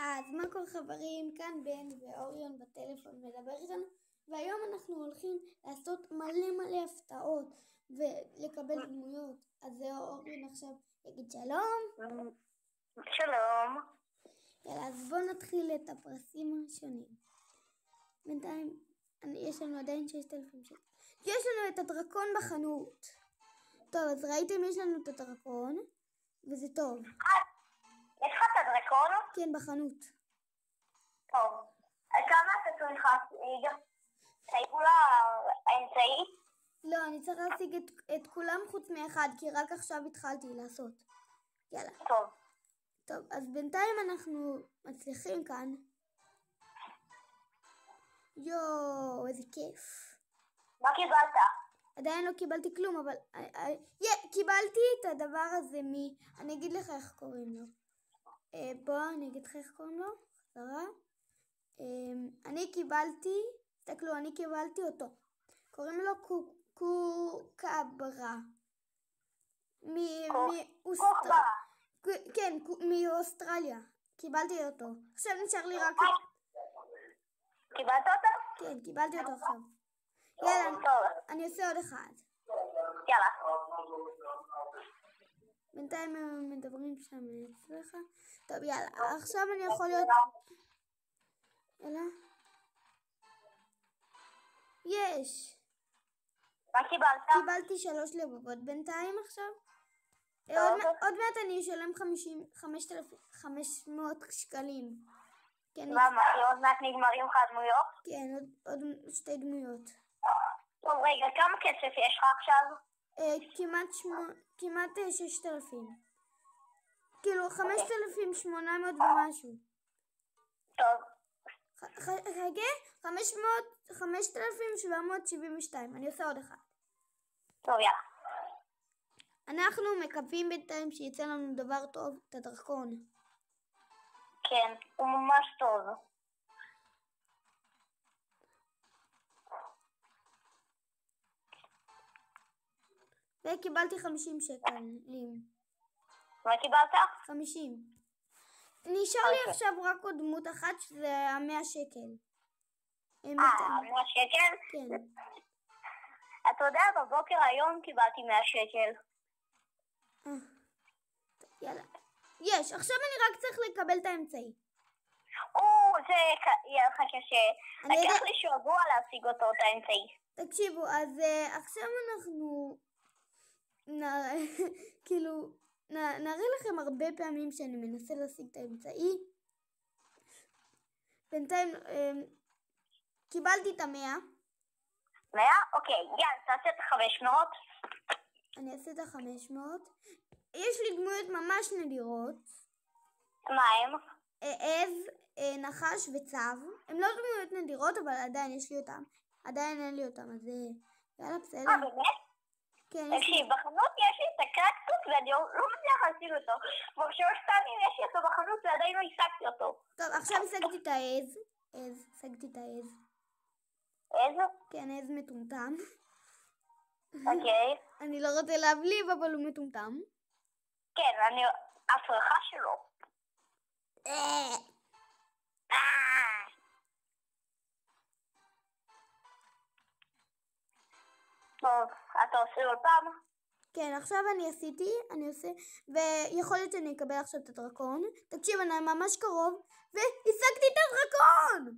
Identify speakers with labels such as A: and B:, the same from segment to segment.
A: אז מה קורה חברים? כאן בן ואוריון בטלפון מדבר איתנו, והיום אנחנו הולכים לעשות מלא הפתעות ולקבל דמויות. אז אוריון עכשיו יגיד שלום.
B: שלום.
A: יאללה, אז בואו נתחיל את הפרסים הראשונים. בינתיים יש לנו עדיין 6,000 שקל. יש לנו את הדרקון בחנות. טוב, אז ראיתם, יש לנו את הדרקון וזה טוב.
B: יש לך את הדרקון?
A: כן, בחנות.
B: טוב. אז כמה אתה צריך להשיג? תשיגו לה האמצעי?
A: לא, אני צריך להשיג את כולם חוץ מאחד, כי רק עכשיו התחלתי לעשות. יאללה. טוב, אז בינתיים אנחנו מצליחים כאן. יואו, איזה כיף.
B: מה קיבלת?
A: עדיין לא קיבלתי כלום, אבל קיבלתי את הדבר הזה אני אגיד לך איך קוראים לו. אני אגיד לך איך קוראים לו. חזרה. אני קיבלתי אותו. קוראים לו קוקברה. כן, מאוסטרליה. קיבלתי אותו. עכשיו נשאר לי רק...
B: קיבלת אותו?
A: כן, קיבלתי אותו עכשיו. יאללה, אני עושה עוד אחד.
B: יאללה.
A: בינתיים הם מדברים שם אצלך. טוב, יאללה, עכשיו אני יכול להיות... יאללה. יש.
B: מה קיבלת?
A: קיבלתי 3 לבבות בינתיים עכשיו. עוד מעט אני אשלם 5,500 שקלים.
B: למה? עוד מעט נגמרים לך דמויות?
A: כן, עוד 2 דמויות.
B: טוב, רגע, כמה כסף יש לך עכשיו?
A: כמעט 6,000. כאילו 5,800 ומשהו.
B: טוב.
A: רגע, 5,772. אני עושה עוד אחד.
B: טוב, יאללה.
A: אנחנו מקווים בינתיים שיצא לנו דבר טוב, את הדרקון.
B: כן, הוא ממש טוב.
A: וקיבלתי 50 שקלים.
B: מה קיבלת?
A: 50. נשאר לי עכשיו רק עוד דמות אחת, שזה 100 שקל.
B: 100 שקל?
A: כן.
B: אתה יודע, בבוקר היום קיבלתי 100 שקל.
A: יאללה. יש, עכשיו אני רק צריך לקבל את האמצעי.
B: זה יהיה לך קשה. לקח לי שבוע להשיג אותו, את האמצעי.
A: תקשיבו, אז עכשיו אנחנו נראה לכם הרבה פעמים שאני מנסה להשיג את האמצעי. בינתיים קיבלתי את 100.
B: 100? אוקיי, יאללה, תעשה את 500.
A: אני אעשה את 500. יש לי דמויות ממש נדירות.
B: מה הם?
A: עז, נחש וצב. הם לא דמויות נדירות, אבל עדיין יש לי אותם. עדיין אין לי אותם, אז יאללה, בסדר.
B: באמת?
A: כן.
B: תקשיב, בחנות יש לי את הקקטוס ואני לא מצליח להשיג אותו. כבר 3 פעמים יש לי אותו בחנות ועדיין לא השגתי אותו.
A: טוב, עכשיו השגתי את העז. השגתי את העז.
B: עז?
A: כן, עז מטומטם.
B: אוקיי.
A: אני לא רוצה להבליב, אבל הוא מטומטם.
B: כן, אני הפרחה שלו. טוב, אתה עושה עוד פעם?
A: כן, עכשיו אני עושה, ויכול להיות שאני אקבל עכשיו את הדרקון. תקשיב, אני ממש קרוב, והשגתי את הדרקון!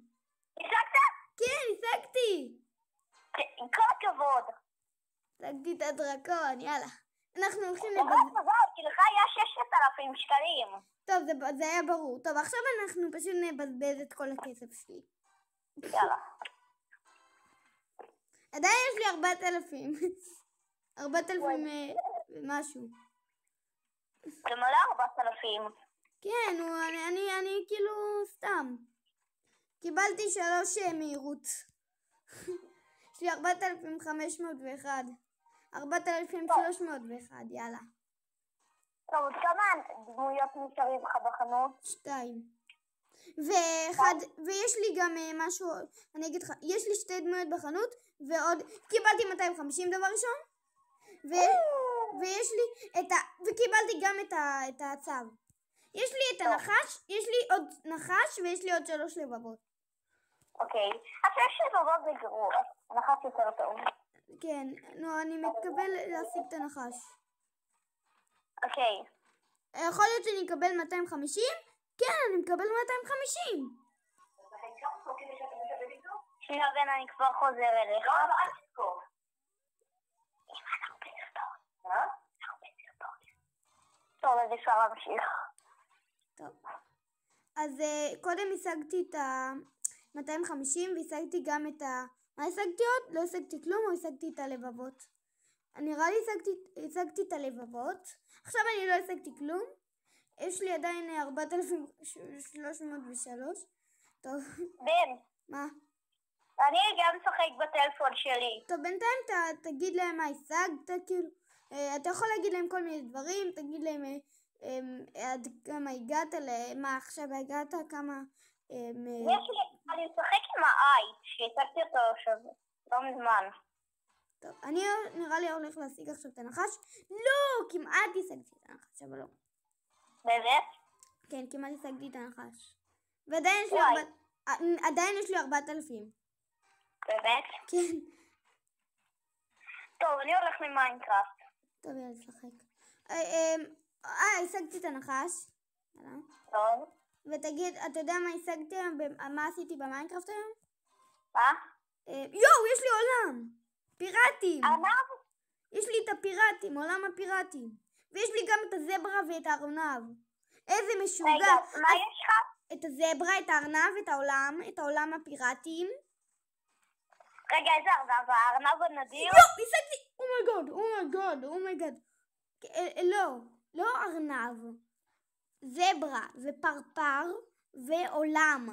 B: השגת?
A: כן, השגתי!
B: כל הכבוד.
A: השגתי את הדרקון, יאללה. אנחנו הולכים
B: מזל, כי לך היה 6,000 שקלים.
A: טוב, זה היה ברור. טוב, עכשיו אנחנו פשוט נבזבז את כל הכסף שלי.
B: יאללה.
A: עדיין יש לי 4,000. 4,000 ומשהו.
B: זה מלא 4,000. כן,
A: אני כאילו סתם. קיבלתי 3 מהירות. יש לי 4,501. 4,301, יאללה.
B: טוב, כמה דמויות נשארים לך בחנות?
A: 2. ויש לי גם משהו, אני אגיד לך, יש לי 2 דמויות בחנות, ועוד, קיבלתי 250 דבר ראשון, ויש לי וקיבלתי גם את הצו. יש לי את הנחש, יש לי עוד נחש ויש לי עוד 3 לבבות.
B: אוקיי. עכשיו יש לבבות זה גרוע. הנחש יותר טוב.
A: כן, נו, אני מתקבל להשיג את הנחש.
B: אוקיי.
A: יכול להיות שאני אקבל 250? כן, אני מקבל 250.
B: שנייה בן, אני כבר חוזר אליך. לא, אל תזכור. טוב, אז אפשר להמשיך.
A: טוב. אז קודם השגתי את ה-250 והשגתי גם את ה... מה השגתי עוד? לא השגתי כלום או השגתי את הלבבות? נראה לי השגתי את הלבבות. עכשיו אני לא השגתי כלום. יש לי עדיין 4,303. טוב.
B: בן.
A: מה?
B: אני גם משחק בטלפון שלי.
A: טוב, בינתיים תגיד להם מה השגת, כאילו. אתה יכול להגיד להם כל מיני דברים, תגיד להם עד כמה הגעת, מה עכשיו הגעת, כמה...
B: אני משחק עם האי, שהצגתי אותו עכשיו, לא מזמן.
A: טוב, אני נראה לי הולך להשיג עכשיו את הנחש. לא, כמעט השגתי את הנחש, אבל לא.
B: באמת?
A: כן, כמעט השגתי את הנחש. ועדיין יש לי 4,000.
B: באמת?
A: כן.
B: טוב, אני הולך למיינקראפט.
A: טוב, יאללה, לשחק. השגתי את הנחש.
B: טוב.
A: ותגיד, אתה יודע מה השגתי היום? מה עשיתי במיינקראפט היום?
B: מה?
A: יואו, יש לי עולם! פיראטים!
B: ארנב?
A: יש לי את הפיראטים, עולם הפיראטים. ויש לי גם את הזברה ואת הארנב. איזה משוגע.
B: רגע, מה יש לך?
A: את הזברה, את הארנב, את העולם הפיראטים.
B: רגע, איזה ארנב? הארנב הנדיר?
A: יואו, השגתי! אומייגוד. לא ארנב. זברה ופרפר ועולם.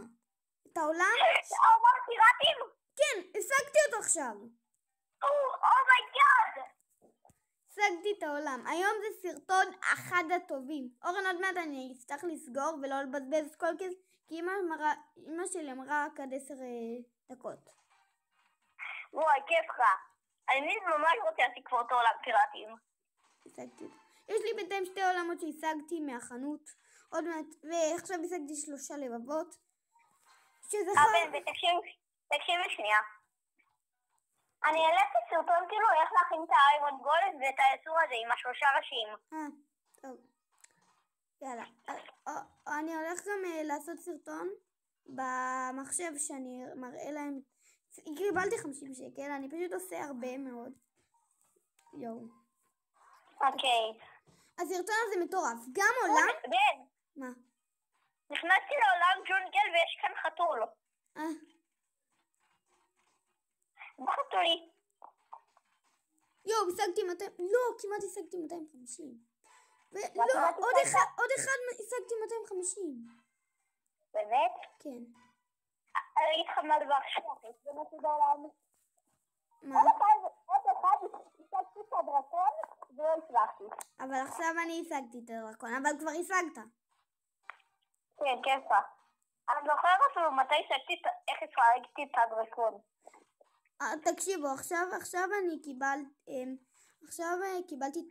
A: את העולם?
B: העולם פיראטים?
A: כן, השגתי אותו עכשיו.
B: אומייגוד!
A: השגתי את העולם. היום זה סרטון אחד הטובים. אורן, עוד מעט אני אצטרך לסגור ולא לבזבז כל כזה, כי אמא שלי אמרה רק עד 10 דקות.
B: וואי, כיף לך. אני ממש רוצה להשיג כבר את העולם פיראטים.
A: השגתי אותו. יש לי בינתיים 2 עולמות שהשגתי מהחנות. עוד מעט, ועכשיו השגתי 3 לבבות. שזה
B: בן, תקשיב שנייה. אני העליתי סרטון כאילו איך להכין את האיירון גולד ואת היצור הזה עם 3 ראשים.
A: טוב. יאללה. אני הולך גם לעשות סרטון במחשב שאני מראה להם. קיבלתי 50 שקל, אני פשוט עושה הרבה מאוד. יואו.
B: אוקיי.
A: הסרטון הזה מטורף. גם עולם...
B: בן.
A: מה?
B: נכנסתי לעולם ג'ונגל ויש כאן חתול. בחתולי.
A: יואו, השגתי 200... לא, כמעט השגתי 250. לא, עוד אחד השגתי 250.
B: באמת?
A: כן.
B: אני אגיד לך מה דבר עכשיו. באמת בעולם.
A: מה?
B: עוד אחד השגתי את הדרקון ולא הצלחתי.
A: אבל עכשיו אני השגתי את הדרקון, אבל כבר השגת.
B: כן, כיפה. אני זוכרת אפילו מתי השגתי איך השגתי את הדרקון.
A: תקשיבו, עכשיו אני קיבלתי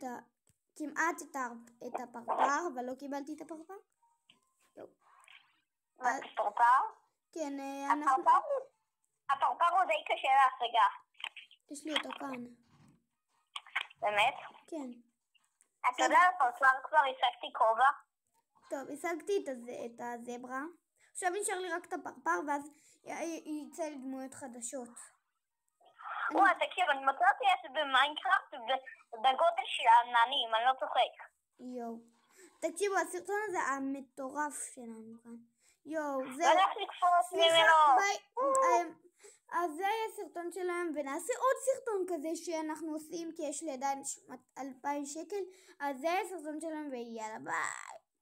A: כמעט את הפרפר, אבל לא קיבלתי את הפרפר.
B: מה, פרפר?
A: כן,
B: הפרפר הוא די קשה להשגה.
A: יש לי אותו כאן.
B: באמת?
A: כן.
B: אתה יודע, הפרפר כבר השגתי כובע?
A: טוב, השגתי את הזברה. עכשיו נשאר לי רק את הפרפר, ואז יצא לי דמויות חדשות.
B: וואי, תקשיב, אני מצאתי את זה במיינקראפט בגודל של העננים, אני לא צוחק.
A: יואו. תקשיבו, הסרטון הזה המטורף שלנו כאן. יואו, זה...
B: הולך לקפוץ ממנו.
A: אז זה היה סרטון שלהם, ונעשה עוד סרטון כזה שאנחנו עושים, כי יש לי עדיין 2,000 שקל. אז זה היה סרטון שלהם, ויאללה, ביי.